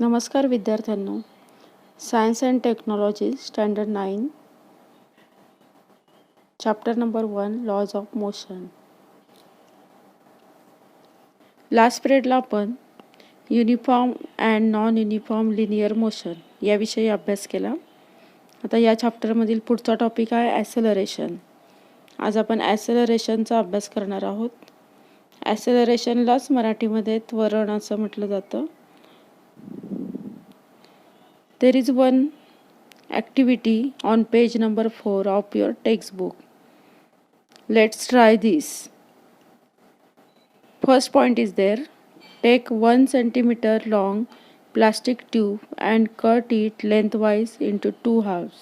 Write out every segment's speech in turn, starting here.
नमस्कार विद्यार्थ्यांनो. Science and technology standard 9 chapter number 1 laws of motion. Last पिरियडला आपण uniform and non uniform linear motion याविषयी अभ्यास केला. आता या चॅप्टरमधील पुढचा टॉपिक आहे ॲसेलरेशन. आज आपण ॲसेलरेशनचा अभ्यास करणार आहोत. ॲसेलरेशनलाच मराठीमध्ये त्वरण असं म्हटलं जातं. There is one activity on page number 4 of your textbook. Let's try this. First point is there. Take 1 centimeter long plastic tube and cut it lengthwise into 2 halves.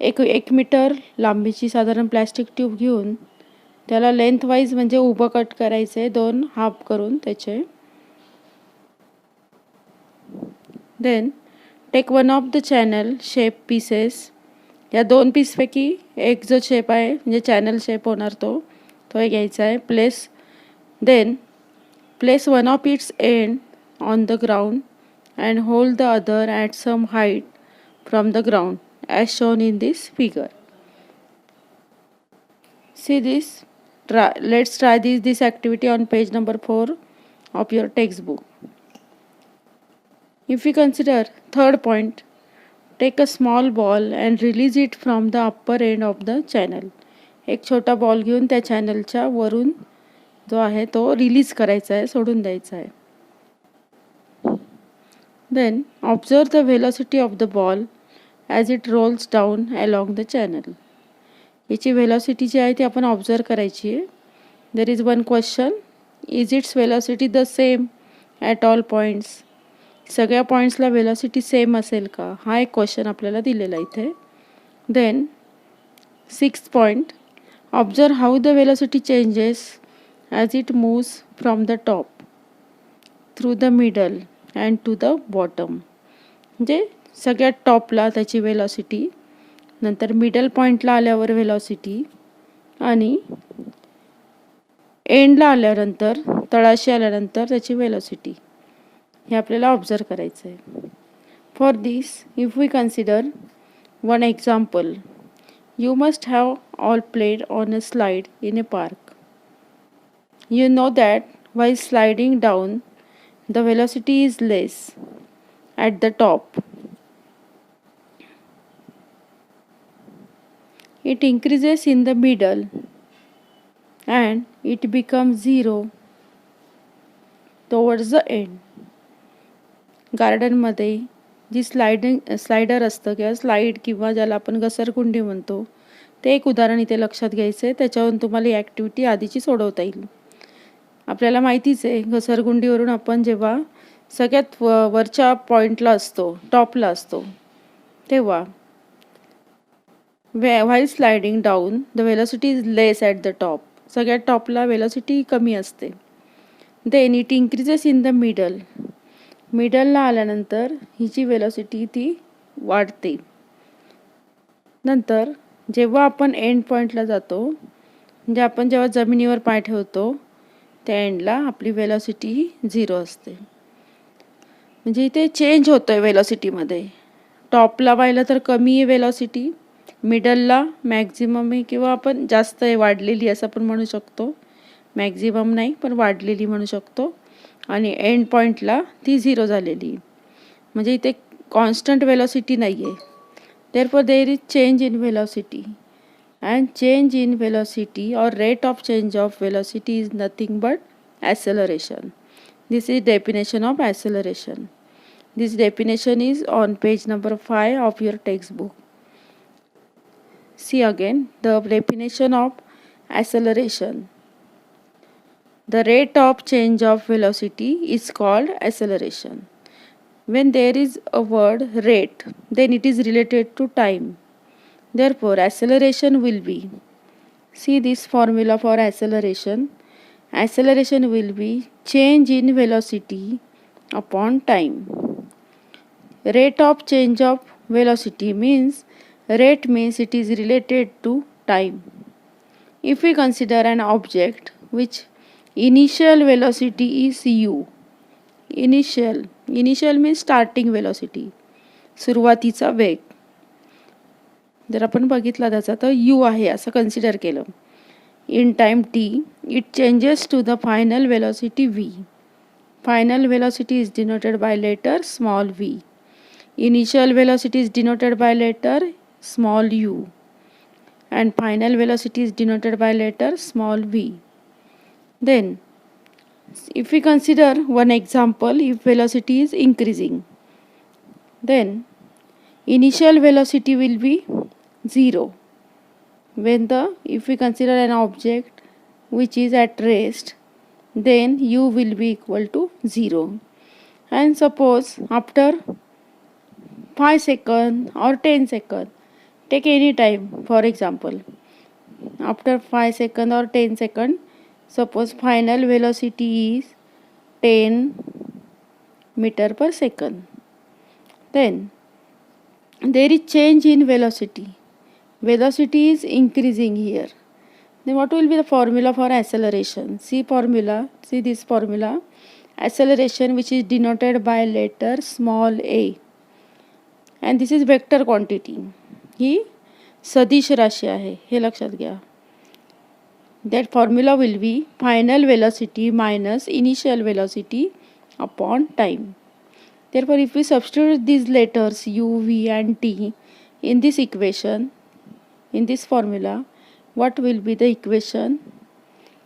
एक मीटर लांबीची साधारण प्लॅस्टिक ट्यूब घेऊन त्याला लेंथवाईज म्हणजे उभं cut करायचे, 2 half करून त्याचे. Then take one of the channel shape pieces. या 2 पीसपैकी एक जो शेप आहे म्हणजे चॅनल शेप होणार तो घ्यायचा आहे. Then place one of its end on the ground and hold the other at some height from the ground as shown in this figure. See this. Let's try this activity on page number 4 of your textbook. If we consider third point, take a small ball and release it from the upper end of the channel. एक छोटा ball घेऊन त्या चॅनलच्या वरून जो आहे तो release करायचा आहे, सोडून द्यायचा आहे. Then observe the velocity of the ball as it rolls down along the channel. याची velocity जी आहे ती आपण ऑब्झर्व करायची आहे. There is one question. Is its velocity the same at all points? सगळ्या पॉईंट्सला वेलॉसिटी सेम असेल का, हा एक क्वेश्चन आपल्याला दिलेला इथे. Then 6th point. Observe how the velocity changes as it moves from the top through the middle and to the bottom. म्हणजे सगळ्यात टॉपला त्याची वेलॉसिटी, नंतर मिडल पॉईंटला आल्यावर वेलॉसिटी आणि एंडला आल्यानंतर, तळाशी आल्यानंतर त्याची वेलॉसिटी, हे आपल्याला ऑब्झर्व करायचं आहे. For this if we consider one example, you must have all played on a slide in a park. You know that while sliding down, the velocity is less at the top. It increases in the middle and it becomes 0 towards the end. गार्डनमध्ये जी slider असतं किंवा slide किंवा ज्याला आपण घसरगुंडी म्हणतो, ते एक उदाहरण इथे लक्षात घ्यायचं आहे. त्याच्यावरून तुम्हाला ही ॲक्टिव्हिटी आधीची सोडवता येईल. आपल्याला माहितीच आहे, घसरगुंडीवरून आपण जेव्हा सगळ्यात वरच्या पॉईंटला असतो, टॉपला असतो, तेव्हा while sliding down the velocity is less at the top. सगळ्यात टॉपला वेलॉसिटी कमी असते. Then it increases in the मिडलला आल्यानंतर हिची वेलॉसिटी ती वाढते. नंतर जेव्हा आपण एंड पॉईंटला जातो, म्हणजे आपण जेव्हा जमिनीवर पाय ठेवतो त्या एंडला आपली वेलॉसिटी 0 असते. म्हणजे इथे चेंज होतो आहे वेलॉसिटीमध्ये. टॉपला पाहिलं तर कमी आहे वेलॉसिटी, मिडलला मॅक्झिमम आहे किंवा आपण जास्त आहे, वाढलेली असं पण म्हणू शकतो. मॅक्झिमम नाही पण वाढलेली म्हणू शकतो. आणि एंड पॉईंटला ती 0 झालेली. म्हणजे इथे कॉन्स्टंट वेलॉसिटी नाही आहे. Therefore there is change in velocity, and change in velocity or rate of change of velocity is nothing but acceleration. This is definition of acceleration. This definition is on page number 5 of your textbook. See again the definition of acceleration. The rate of change of velocity is called acceleration. When there is a word rate, then it is related to time. Therefore, acceleration will be, see this formula for acceleration. Acceleration will be change in velocity upon time. Rate of change of velocity means it is related to time. If we consider an object which initial velocity is u, initial means starting velocity, सुरुवातीचा वेग. जर आपण बघितला त्याचा तर you आहे असं consider केलं. In time T it changes to the final velocity V. Final velocity is denoted by letter small V. Initial velocity is denoted by letter small u and final velocity is denoted by letter small v. Then if we consider one example, if velocity is increasing, then initial velocity will be 0 when if we consider an object which is at rest, then u will be equal to 0. And suppose after 5 seconds or 10 seconds, take any time, for example after 5 seconds or 10 seconds, suppose final velocity is 10 meter per second, then there is change in velocity is increasing here. Then what will be the formula for acceleration? See this formula, acceleration which is denoted by letter small a, and this is vector quantity. ही सदिश राशी आहे, हे लक्षात घ्या. That formula will be final velocity minus initial velocity upon time. Therefore, if we substitute these letters u, v and t in this equation, in this formula, what will be the equation?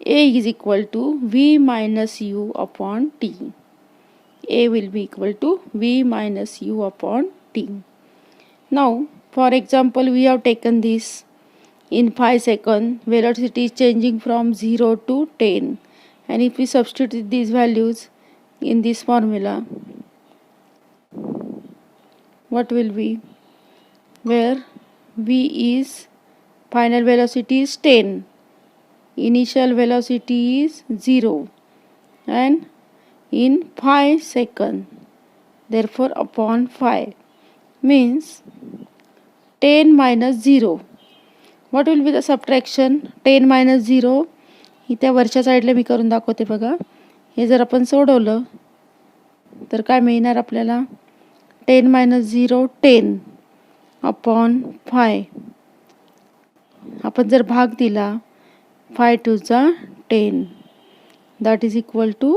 A is equal to v minus u upon t. A will be equal to v minus u upon t. Now, for example, we have taken this in 5 seconds, velocity is changing from 0 to 10, and if we substitute these values in this formula, what will be? Where v is final velocity is 10, initial velocity is 0, and in 5 seconds, therefore upon 5 means 10 minus 0. What will be the subtraction? 10 minus 0. इथे वरच्या साईडला मी करून दाखवते बघा. हे जर आपण सोडवलं तर काय मिळणार आपल्याला? 10 minus 0 10 upon 5. आपण जर भाग दिला 5 to the 10, that is equal to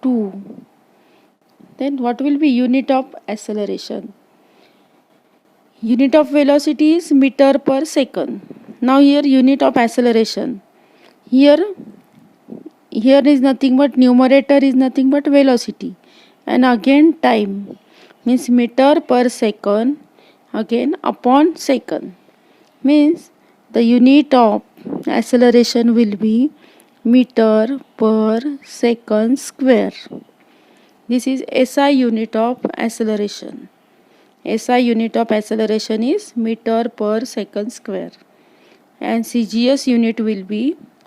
2. Then what will be unit of acceleration? Unit of velocity is meter per second. Now here unit of acceleration. Here is nothing but numerator is nothing but velocity, and again time means meter per second again upon second, means the unit of acceleration will be meter per second square. This is SI unit of acceleration. SI unit of acceleration is meter per second square, and CGS unit will be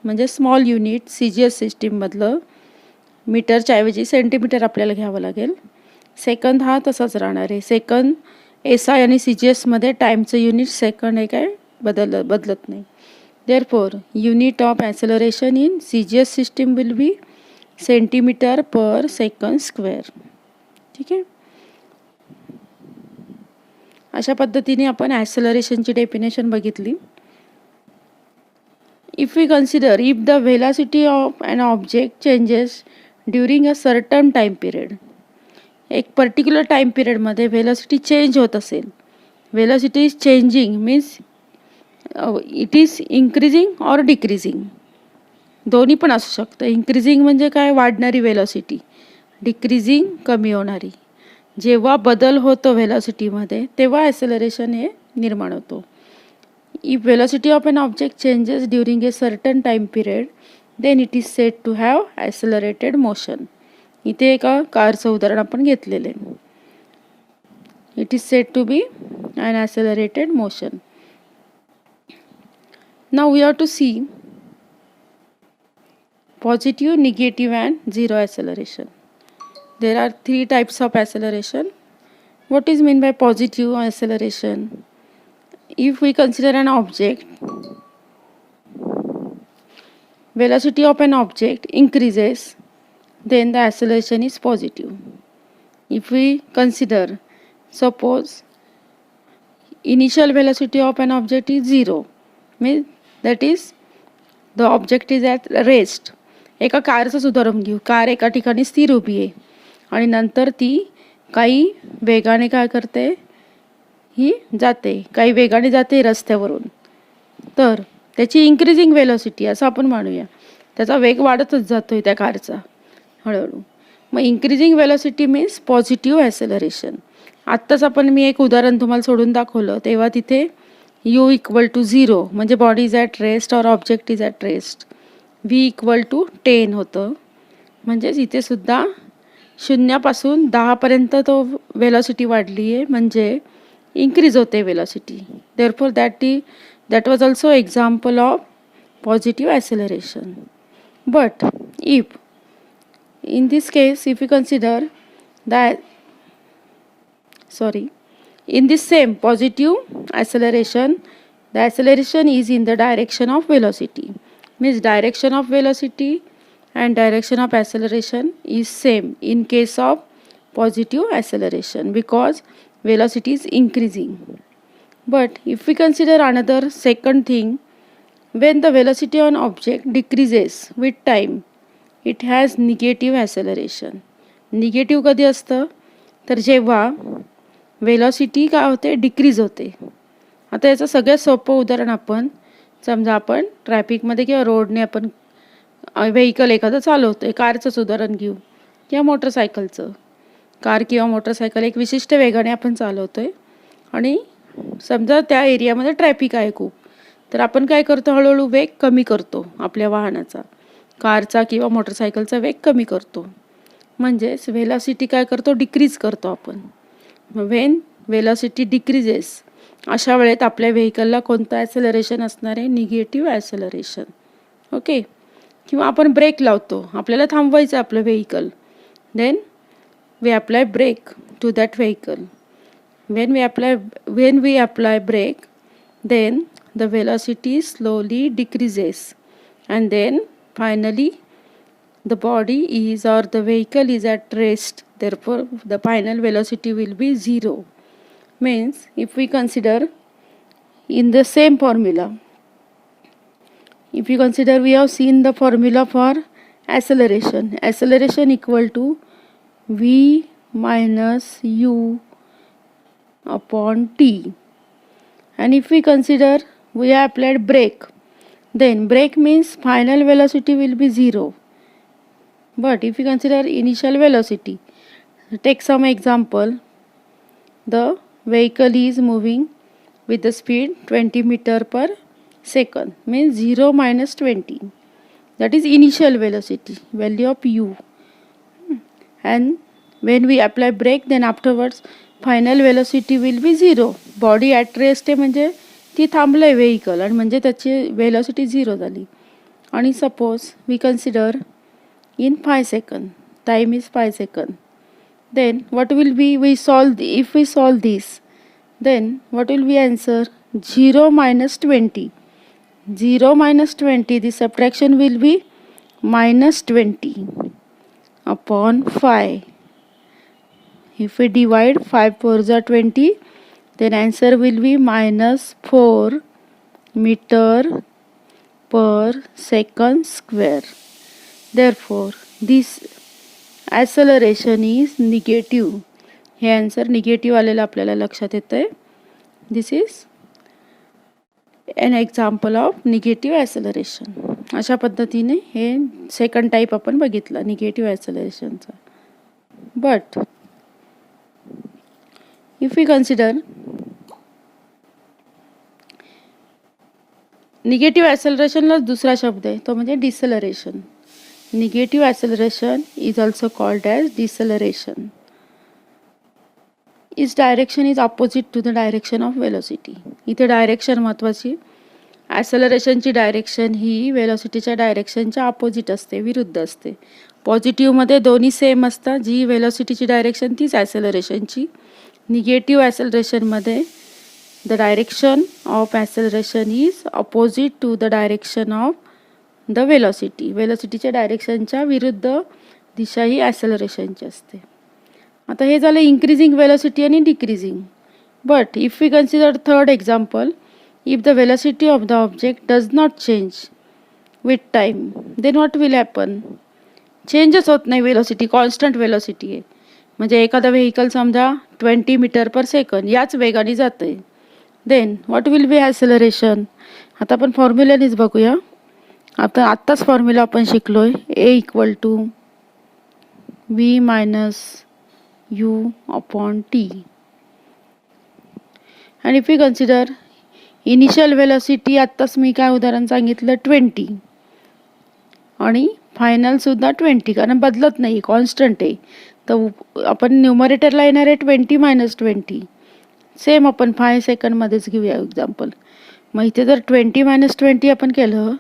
म्हणजे small unit CGS सिस्टीममधलं मीटरच्या ऐवजी centimetre आपल्याला घ्यावं लागेल. Second हा तसाच राहणार आहे. सेकंद SI आणि CGSमध्ये टाईमचं युनिट सेकंड हे काय बदलत नाही. Therefore unit of acceleration in CGS system will be centimetre per second square. ठीक आहे. अशा पद्धतीने आपण ॲक्सेलरेशनची डेफिनेशन बघितली. If we consider if the velocity of an object changes during a certain time period, एक पर्टिक्युलर टाईम पिरियडमध्ये velocity change होत असेल, velocity is changing means it is increasing or decreasing, दोन्ही पण असू शकतं. इन्क्रीजिंग म्हणजे काय? वाढणारी व्हेलॉसिटी, डिक्रीजिंग कमी होणारी. जेव्हा बदल होतो व्हेलॉसिटीमध्ये तेव्हा ॲक्सेलरेशन हे निर्माण होतो. If velocity of an object changes during a certain time period then it is said to have accelerated motion. इथे एका कारचं उदाहरण आपण घेतलेलं आहे. It is said to be an accelerated motion. Now we have to see positive, negative and zero acceleration. There are 3 types of acceleration. What is meant by positive acceleration? If we consider an object, velocity of an object increases then the acceleration is positive. If we consider, suppose initial velocity of an object is 0, means that is the object is at rest. एका कारचंच उदाहरण घेऊ. Car एका ठिकाणी स्थिर उभी आहे आणि नंतर ती काही वेगाने काय करते, ही जाते, काही वेगाने जाते रस्त्यावरून. तर त्याची इन्क्रीजिंग वेलोसिटी असं आपण म्हणूया. त्याचा वेग वाढतच जातोय त्या कारचा हळूहळू. मग इन्क्रीजिंग वेलोसिटी मीन्स पॉझिटिव्ह ॲसेलरेशन. आत्ताच आपण मी एक उदाहरण तुम्हाला सोडून दाखवलं तेव्हा तिथे u इक्वल टू 0 म्हणजे बॉडी इज ॲट रेस्ट और object is at rest. v equal to 10 होतं. म्हणजेच इथे सुद्धा 0 पासून 10 पर्यंत तो वेलोसिटी वाढली आहे, म्हणजे इन्क्रीज होते velocity. Therefore that was also example of positive acceleration. But if in this case, if we consider that, in this same positive acceleration, the acceleration is in the direction of velocity. Means direction of velocity and direction of acceleration is same in case of positive acceleration because velocity is increasing. But if we consider another second thing, when the velocity on object decreases with time, it has negative acceleration. Negative कधी असतं, तर जेव्हा velocity काय होते, decrease होते. आता याचं सगळ्यात सोपं उदाहरण आपण समजा आपण ट्रॅफिकमध्ये किंवा रोडने आपण व्हेकल एखादं चालवतो आहे, कारचंच उदाहरण घेऊ किंवा मोटरसायकलचं. कार किंवा मोटरसायकल एक विशिष्ट वेगाने आपण चालवतो आहे आणि समजा त्या एरियामध्ये ट्रॅफिक आहे खूप, तर आपण काय करतो, हळूहळू वेग कमी करतो आपल्या वाहनाचा, कारचा किंवा मोटरसायकलचा वेग कमी करतो. म्हणजेच वेलॉसिटी काय करतो, डिक्रीज करतो आपण. व्हेन वेलॉसिटी डिक्रीजेस, अशा वेळेत आपल्या व्हेकलला कोणतं ॲसेलरेशन असणार आहे, निगेटिव्ह ॲसेलरेशन. ओके. किंवा आपण ब्रेक लावतो, आपल्याला थांबवायचं आपलं vehicle, then we apply brake to that vehicle. when we apply brake, then the velocity slowly decreases and then finally the body is or the vehicle is at rest. Therefore the final velocity will be 0. Means if we consider in the same formula, if you consider, we have seen the formula for acceleration equal to v minus u upon t. And if we consider we have applied brake, then brake means final velocity will be 0. But if we consider initial velocity, take some example. The vehicle is moving with the speed 20 meter per second, means 0 minus 20. That is initial velocity, value of u. And when we apply brake, then afterwards final velocity will be 0. Body at rest आहे म्हणजे ती थांबलं आहे vehicle आणि म्हणजे त्याची velocity 0 झाली. आणि suppose we consider in 5 second, time is 5 second, then what will be, if we solve this, then what will be answer, 0 minus 20. 0 minus 20, the subtraction will be minus 20 upon 5. If we divide 5 4s are 20, then answer will be minus 4 meter per second square. Therefore this acceleration is negative. हे answer negative आलेलं आपल्याला लक्षात येतंय. This is an example of negative acceleration. अशा पद्धतीने हे second type आपण बघितलं निगेटिव्ह ॲसेलरेशनचा. But if we consider negative ॲसेलरेशनला दुसरा शब्द आहे तो म्हणजे deceleration. Negative acceleration is also called as deceleration. Is direction is opposite to the direction of velocity. इथे डायरेक्शन महत्त्वाची. ॲसेलरेशनची डायरेक्शन ही वेलोसिटीच्या डायरेक्शनच्या ऑपोजिट असते, विरुद्ध असते. पॉझिटिव्हमध्ये दोन्ही सेम असतात, जी वेलोसिटीची डायरेक्शन तीच ॲसेलरेशनची. निगेटिव्ह ॲसेलरेशनमध्ये the direction of acceleration is opposite to the direction of the velocity. वेलोसिटीच्या डायरेक्शनच्या विरुद्ध दिशा ही ॲसेलरेशनची असते. आता हे झालं इन्क्रीजिंग वेलोसिटी आणि decreasing. But if we consider third example, if the velocity of the object does not change with time, then what will happen? चेंजच होत नाही वेलोसिटी, कॉन्स्टंट वेलोसिटी आहे. म्हणजे एखादा व्हेकल समजा 20 मीटर पर सेकंड याच वेगाने जातं आहे, then what will be acceleration? आता आपण फॉर्म्युल्यानेच बघूया. आत्ताच फॉर्म्युला आपण शिकलो आहे, a equal to v minus u upon t. आणि if you consider initial velocity, आत्ताच मी काय उदाहरण सांगितलं 20 आणि फायनलसुद्धा 20, कारण बदलत नाही, कॉन्स्टंट आहे. तर आपण न्यूमरेटरला येणार आहे 20 मायनस 20. सेम आपण 5 सेकंडमध्येच घेऊया एक्झाम्पल. मग इथे जर 20 मायनस 20 आपण केलं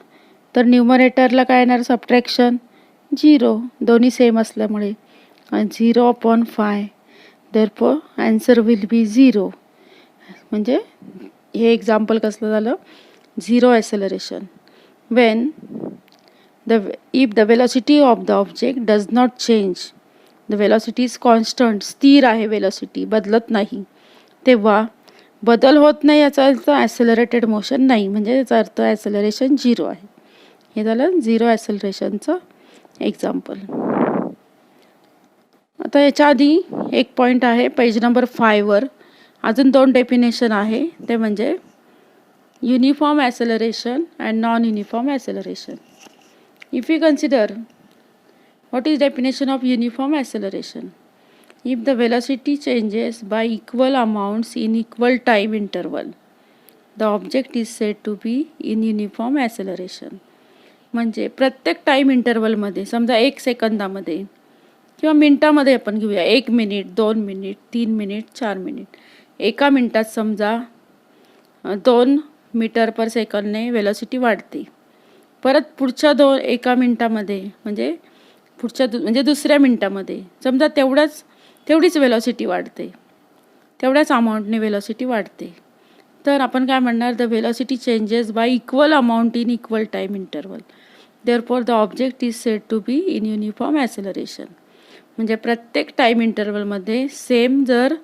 तर न्यूमरेटरला काय येणार? सबट्रॅक्शन 0, दोन्ही सेम असल्यामुळे, आणि 0 upon 5, therefore answer will be 0. म्हणजे हे एक्झाम्पल कसलं झालं? 0 acceleration. When if the velocity of the object does not change, the velocity is constant, स्थिर आहे वेलोसिटी, बदलत नाही, तेव्हा बदल होत नाही याचा अर्थ ॲसेलरेटेड मोशन नाही, म्हणजे याचा अर्थ ॲसेलरेशन 0 आहे. हे झालं 0 ॲसेलरेशनचं एक्झाम्पल. आता याच्या आधी एक पॉईंट आहे पेज नंबर 5वर, अजून 2 डेफिनेशन आहे, ते म्हणजे uniform acceleration and non uniform acceleration. If we consider, what is definition of uniform acceleration? If the velocity changes by equal amounts in equal time interval, the object is said to be in uniform acceleration. म्हणजे प्रत्येक time इंटरवलमध्ये, समजा 1 सेकंदामध्ये किंवा मिनटामध्ये आपण घेऊया, 1 minute, 2 minute, 3 minute, 4 minute. एका मिनटात समजा 2 मीटर पर सेकंदने वेलोसिटी वाढते. परत पुढच्या एका मिनटामध्ये म्हणजे दुसऱ्या मिनटामध्ये समजा तेवढीच वेलोसिटी वाढते, तेवढ्याच अमाऊंटने वेलोसिटी वाढते. तर आपण काय म्हणणार? The velocity changes by equal amount in equal time interval, therefore the object is said to be in uniform acceleration. म्हणजे प्रत्येक टाईम इंटरवलमध्ये सेम जर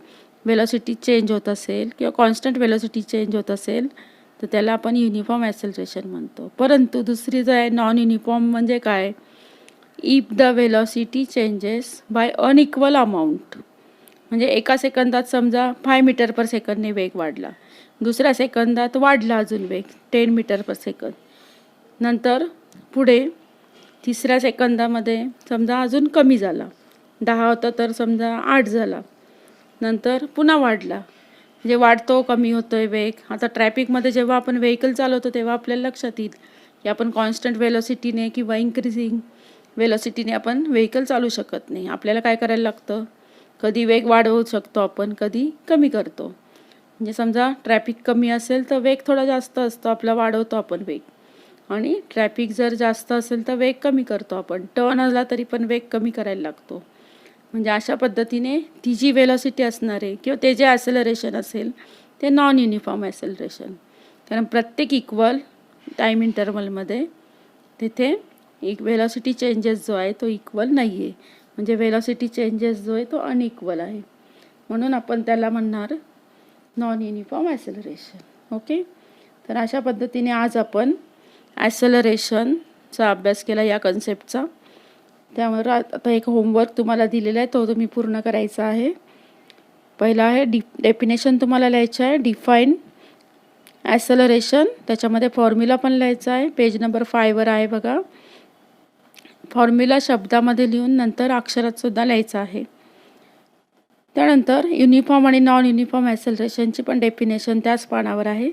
वेलोसिटी चेंज होत असेल किंवा कॉन्स्टंट वेलोसिटी चेंज होत असेल तर त्याला आपण युनिफॉर्म ॲसेलरेशन म्हणतो. परंतु दुसरी जो आहे नॉन युनिफॉर्म म्हणजे काय? If the velocity changes bye unequal amount, म्हणजे एका सेकंदात समजा 5 मीटर पर सेकंदने वेग वाढला, दुसऱ्या सेकंदात वाढला अजून वेग 10 मीटर पर सेकंद, नंतर पुढे तिसऱ्या सेकंदामध्ये समजा अजून कमी झाला, 10 होता तर समजा 8 झाला, नंतर पुन्हा वाढला. म्हणजे वाढतो, कमी होतोय वेग. आता ट्रॅफिकमध्ये जेव्हा आपण व्हेकल चालवतो तेव्हा आपल्याला लक्षात येईल की आपण कॉन्स्टंट वेलोसिटीने किंवा इन्क्रीजिंग वेलोसिटीने आपण व्हेकल चालू शकत नाही. आपल्याला काय करायला लागतं? कधी वेग वाढवू शकतो आपण, कधी कमी करतो. म्हणजे समजा ट्रॅफिक कमी असेल तर वेग थोडा जास्त असतो आपला, वाढवतो आपण वेग, आणि ट्रॅफिक जर जास्त असेल तर वेग कमी करतो आपण. टर्न आला तरी पण वेग कमी करायला लागतो. म्हणजे अशा पद्धतीने ती जी वेलोसिटी असणार आहे किंवा ते जे ॲसेलरेशन असेल ते नॉन युनिफॉर्म ॲसेलरेशन. कारण प्रत्येक इक्वल टाईम इंटरवलमध्ये तिथे एक वेलोसिटी चेंजेस जो आहे तो इक्वल नाही आहे. म्हणजे वेलोसिटी चेंजेस जो आहे तो अनइक्वल आहे, म्हणून आपण त्याला म्हणणार नॉन युनिफॉर्म ॲसेलरेशन. ओके. तर अशा पद्धतीने आज आपण ॲसेलरेशनचा अभ्यास केला, या कन्सेप्टचा. त्यामुळे आता एक होमवर्क तुम्हाला दिलेला आहे, तो तुम्ही पूर्ण करायचा आहे. पहिला आहे डेफिनेशन तुम्हाला लिहायचं आहे, डिफाईन ॲसेलरेशन. त्याच्यामध्ये फॉर्म्युला पण लिहायचा आहे, पेज नंबर 5वर आहे बघा. फॉर्म्युला शब्दामध्ये लिहून नंतर अक्षरात सुद्धा लिहायचं आहे. त्यानंतर युनिफॉर्म आणि नॉन युनिफॉर्म ॲसेलरेशनची पण डेफिनेशन त्याच पानावर आहे,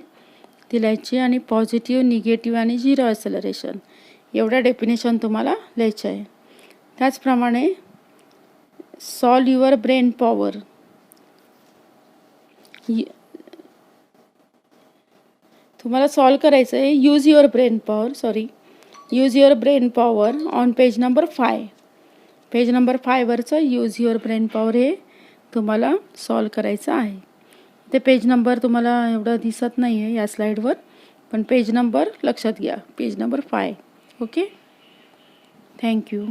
ती लिहायची. आणि पॉझिटिव्ह, निगेटिव्ह आणि 0 ॲसेलरेशन एवढ्या डेफिनेशन तुम्हाला लिहायचं आहे. त्याचप्रमाणे सॉल्व युअर ब्रेन पॉवर, तुम्हाला सॉल्व करायचं आहे. Use your brain power on page number 5. Page number 5वरचं यूज युअर ब्रेन पॉवर हे तुम्हाला सॉल्व करायचं आहे. ते पेज नंबर तुम्हाला एवढं दिसत नाही आहे या स्लाईडवर, पण पेज नंबर लक्षात घ्या, पेज नंबर 5. ओके. थँक्यू.